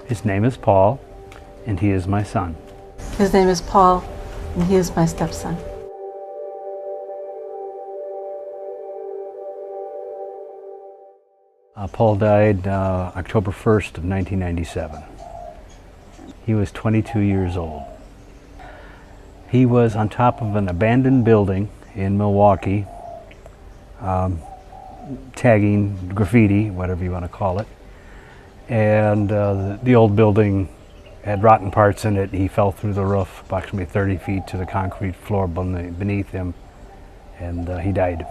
His name is Paul, and he is my son. His name is Paul, and he is my stepson. Paul died October 1st of 1997. He was 22 years old. He was on top of an abandoned building in Milwaukee, tagging graffiti, whatever you want to call it. And the old building had rotten parts in it. He fell through the roof approximately 30 feet to the concrete floor beneath him, and he died.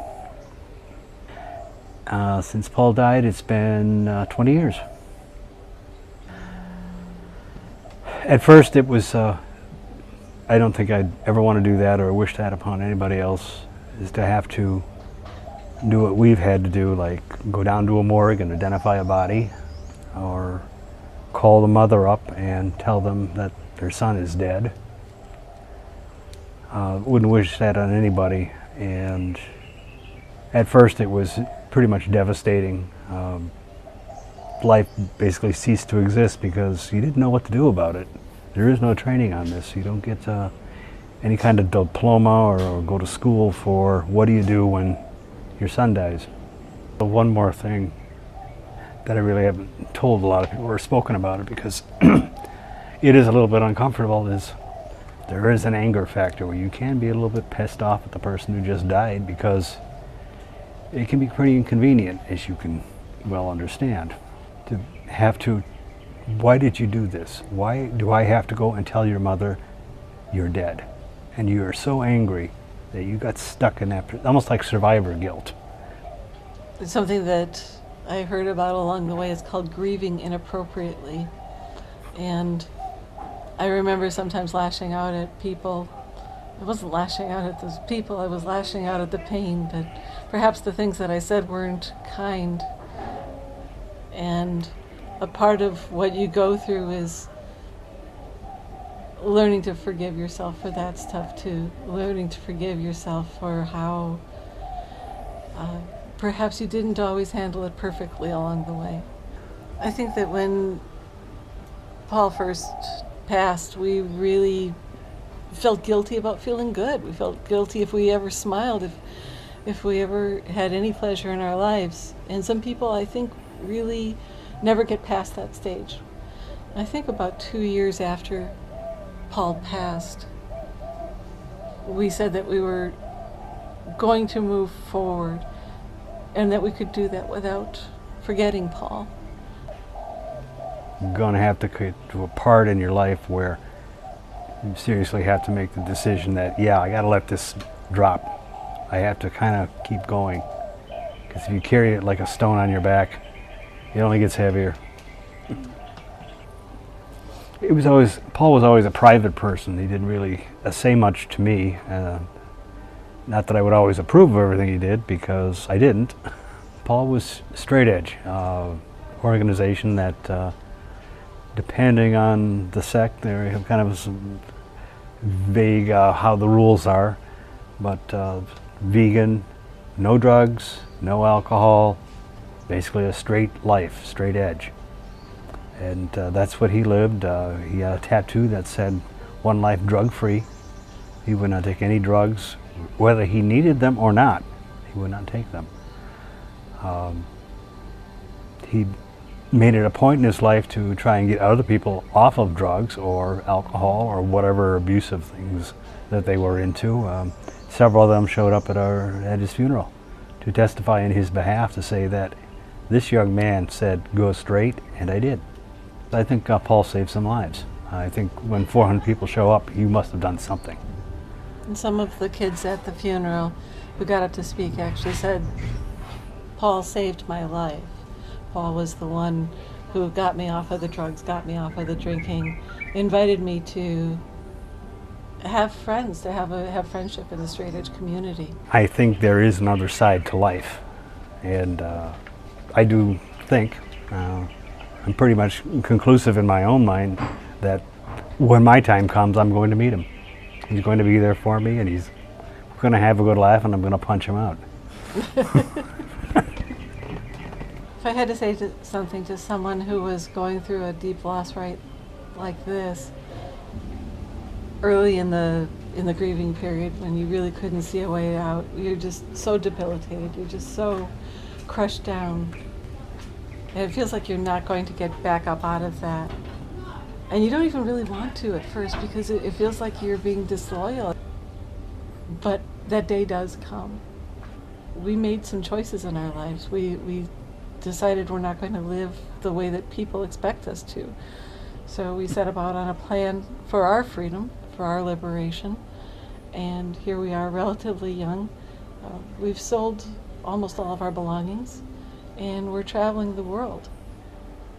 Since Paul died, it's been 20 years. At first it was, I don't think I'd ever want to do that or wish that upon anybody else, is to have to do what we've had to do, like go down to a morgue and identify a body, or call the mother up and tell them that their son is dead. Wouldn't wish that on anybody, and at first it was pretty much devastating. Life basically ceased to exist because you didn't know what to do about it. There is no training on this. You don't get any kind of diploma or go to school for what do you do when your son dies. But one more thing that I really haven't told a lot of people or spoken about it, because it is a little bit uncomfortable, is there is an anger factor where you can be a little bit pissed off at the person who just died, because it can be pretty inconvenient, as you can well understand, to have to, why did you do this? Why do I have to go and tell your mother you're dead? And you are so angry that you got stuck in that, almost like survivor guilt. It's something that I heard about along the way. It's called grieving inappropriately. And I remember sometimes lashing out at people. I wasn't lashing out at those people, I was lashing out at the pain, but perhaps the things that I said weren't kind. And a part of what you go through is learning to forgive yourself for that stuff too. Learning to forgive yourself for how perhaps you didn't always handle it perfectly along the way. I think that when Paul first passed, we really felt guilty about feeling good. We felt guilty if we ever smiled, if we ever had any pleasure in our lives. And some people, I think, really never get past that stage. I think about 2 years after Paul passed, we said that we were going to move forward and that we could do that without forgetting Paul. You're going to have to get to a part in your life where you seriously have to make the decision that, yeah, I got to let this drop. I have to kind of keep going. Because if you carry it like a stone on your back, it only gets heavier. Paul was always a private person. He didn't really say much to me. Not that I would always approve of everything he did, because I didn't. Paul was straight edge. Organization that, depending on the sect, they have kind of some vague how the rules are, but vegan, no drugs, no alcohol, basically a straight life, straight edge. And that's what he lived. He had a tattoo that said, "One life drug-free." He would not take any drugs, whether he needed them or not. He would not take them. He made it a point in his life to try and get other people off of drugs or alcohol or whatever abusive things that they were into. Several of them showed up at his funeral to testify in his behalf, to say that this young man said, "Go straight," and I did. I think Paul saved some lives. I think when 400 people show up, you must have done something. And some of the kids at the funeral who got up to speak actually said, "Paul saved my life. Paul was the one who got me off of the drugs, got me off of the drinking, invited me to have friends, to have friendship in the straight edge community." I think there is another side to life, and I do think, I'm pretty much conclusive in my own mind, that when my time comes, I'm going to meet him. He's going to be there for me, and we're going to have a good laugh, and I'm going to punch him out. If I had to say something to someone who was going through a deep loss right like this, early in the grieving period, when you really couldn't see a way out, you're just so debilitated, you're just so crushed down, and it feels like you're not going to get back up out of that. And you don't even really want to at first, because it feels like you're being disloyal. But that day does come. We made some choices in our lives. We decided we're not going to live the way that people expect us to. So we set about on a plan for our freedom, for our liberation. And here we are, relatively young. We've sold almost all of our belongings, and we're traveling the world.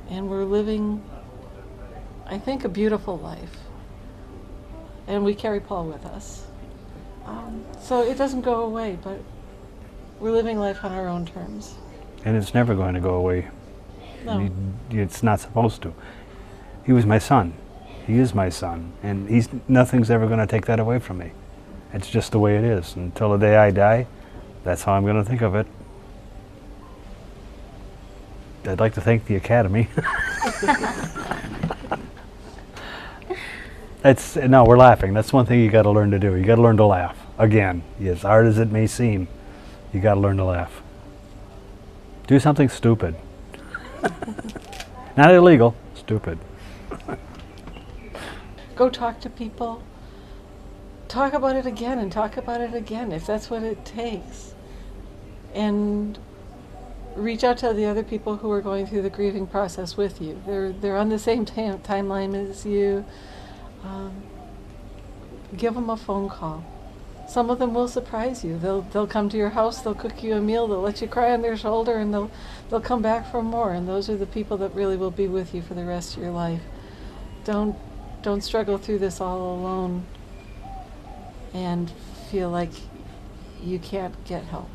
And we're living, I think, a beautiful life. And we carry Paul with us. So it doesn't go away, but we're living life on our own terms. And it's never going to go away. No. It's not supposed to. He was my son. He is my son. And nothing's ever going to take that away from me. It's just the way it is. Until the day I die, that's how I'm going to think of it. I'd like to thank the Academy. No, we're laughing. That's one thing you got to learn to do. You got to learn to laugh. Again, as hard as it may seem, you got to learn to laugh. Do something stupid. Not illegal, stupid. Go talk to people. Talk about it again and talk about it again, if that's what it takes. And reach out to the other people who are going through the grieving process with you. They're on the same timeline as you. Give them a phone call. Some of them will surprise you. They'll come to your house, they'll cook you a meal, they'll let you cry on their shoulder, and they'll come back for more. And those are the people that really will be with you for the rest of your life. Don't struggle through this all alone and feel like you can't get help.